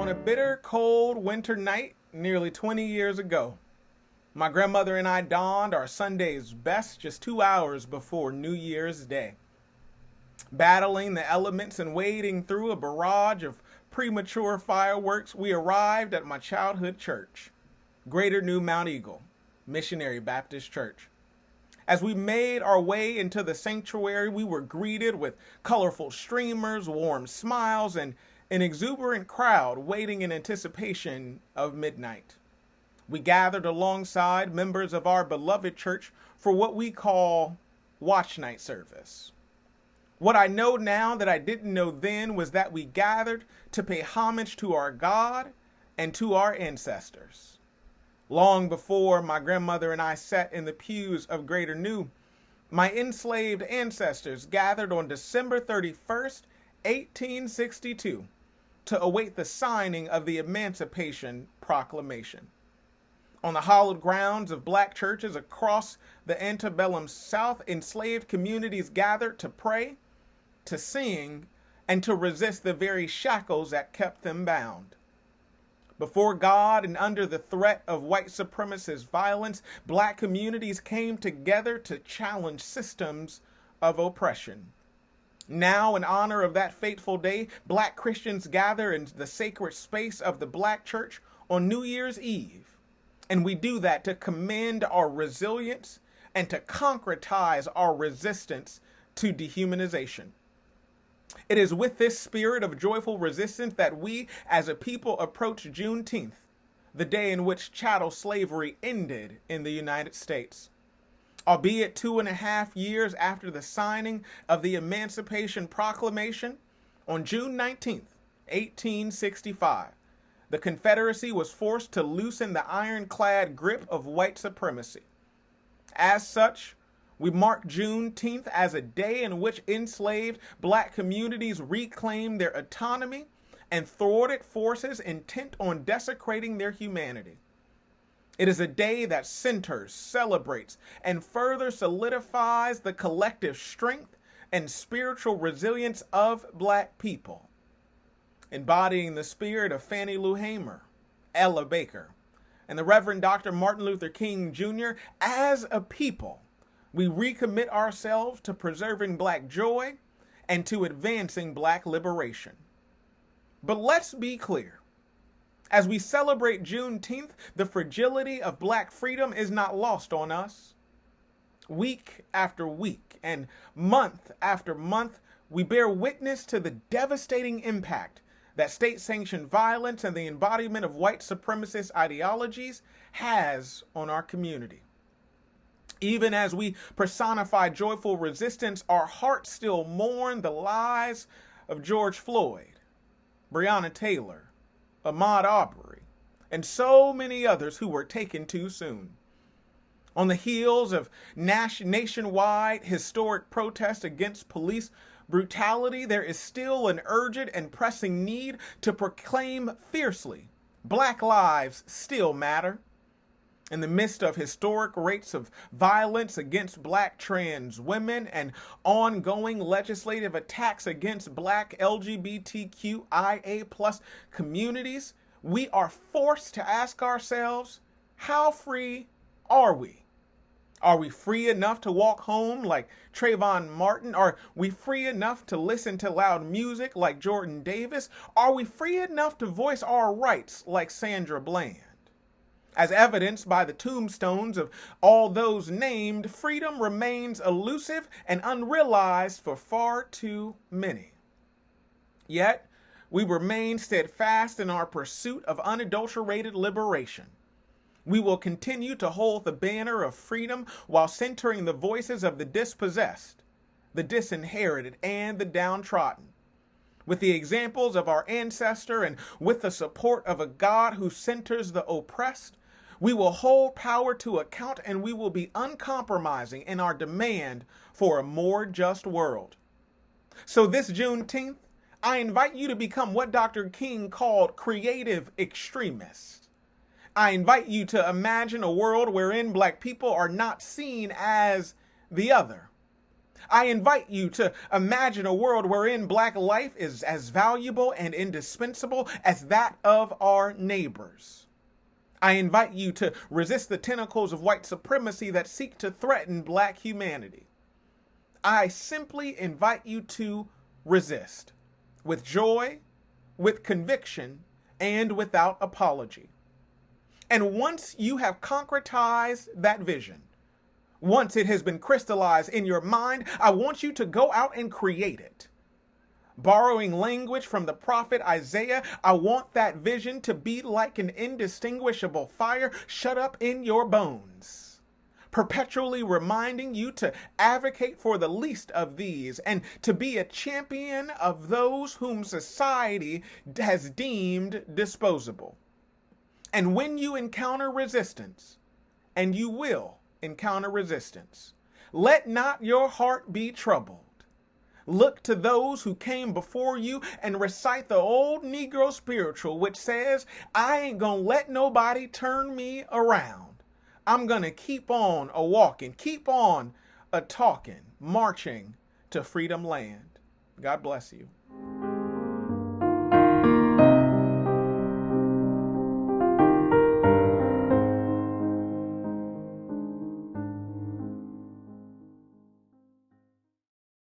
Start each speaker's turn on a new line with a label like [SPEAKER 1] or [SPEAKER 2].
[SPEAKER 1] On a bitter, cold winter night nearly 20 years ago, my grandmother and I donned our Sunday's best just 2 hours before New Year's Day. Battling the elements and wading through a barrage of premature fireworks, we arrived at my childhood church, Greater New Mount Eagle Missionary Baptist Church. As we made our way into the sanctuary, we were greeted with colorful streamers, warm smiles, and an exuberant crowd waiting in anticipation of midnight. We gathered alongside members of our beloved church for what we call watch night service. What I know now that I didn't know then was that we gathered to pay homage to our God and to our ancestors. Long before my grandmother and I sat in the pews of Greater New, my enslaved ancestors gathered on December 31st, 1862, to await the signing of the Emancipation Proclamation. On the hallowed grounds of black churches across the antebellum South, enslaved communities gathered to pray, to sing, and to resist the very shackles that kept them bound. Before God and under the threat of white supremacist violence, black communities came together to challenge systems of oppression. Now, in honor of that fateful day, black Christians gather in the sacred space of the black church on New Year's Eve. And we do that to commend our resilience and to concretize our resistance to dehumanization. It is with this spirit of joyful resistance that we as a people approach Juneteenth, the day in which chattel slavery ended in the United States. Albeit 2.5 years after the signing of the Emancipation Proclamation, on June 19th, 1865, the Confederacy was forced to loosen the ironclad grip of white supremacy. As such, we mark Juneteenth as a day in which enslaved black communities reclaimed their autonomy and thwarted forces intent on desecrating their humanity. It is a day that centers, celebrates, and further solidifies the collective strength and spiritual resilience of black people, embodying the spirit of Fannie Lou Hamer, Ella Baker, and the Reverend Dr. Martin Luther King Jr. As a people, we recommit ourselves to preserving black joy and to advancing black liberation. But let's be clear. As we celebrate Juneteenth, the fragility of black freedom is not lost on us. Week after week and month after month, we bear witness to the devastating impact that state-sanctioned violence and the embodiment of white supremacist ideologies has on our community. Even as we personify joyful resistance, our hearts still mourn the lives of George Floyd, Breonna Taylor, Ahmaud Arbery, and so many others who were taken too soon. On the heels of nationwide historic protests against police brutality, there is still an urgent and pressing need to proclaim fiercely, Black lives still matter. In the midst of historic rates of violence against black trans women and ongoing legislative attacks against black LGBTQIA+ communities, we are forced to ask ourselves, how free are we? Are we free enough to walk home like Trayvon Martin? Are we free enough to listen to loud music like Jordan Davis? Are we free enough to voice our rights like Sandra Bland? As evidenced by the tombstones of all those named, freedom remains elusive and unrealized for far too many. Yet, we remain steadfast in our pursuit of unadulterated liberation. We will continue to hold the banner of freedom while centering the voices of the dispossessed, the disinherited, and the downtrodden. With the examples of our ancestor and with the support of a God who centers the oppressed, we will hold power to account and we will be uncompromising in our demand for a more just world. So this Juneteenth, I invite you to become what Dr. King called creative extremists. I invite you to imagine a world wherein black people are not seen as the other, I invite you to imagine a world wherein black life is as valuable and indispensable as that of our neighbors. I invite you to resist the tentacles of white supremacy that seek to threaten black humanity. I simply invite you to resist with joy, with conviction, and without apology. And once you have concretized that vision, once it has been crystallized in your mind, I want you to go out and create it. Borrowing language from the prophet Isaiah, I want that vision to be like an indistinguishable fire shut up in your bones, perpetually reminding you to advocate for the least of these and to be a champion of those whom society has deemed disposable. And when you encounter resistance, and you will encounter resistance, let not your heart be troubled. Look to those who came before you and recite the old Negro spiritual, which says, I ain't gonna let nobody turn me around. I'm gonna keep on a walking, keep on a talking, marching to freedom land. God bless you.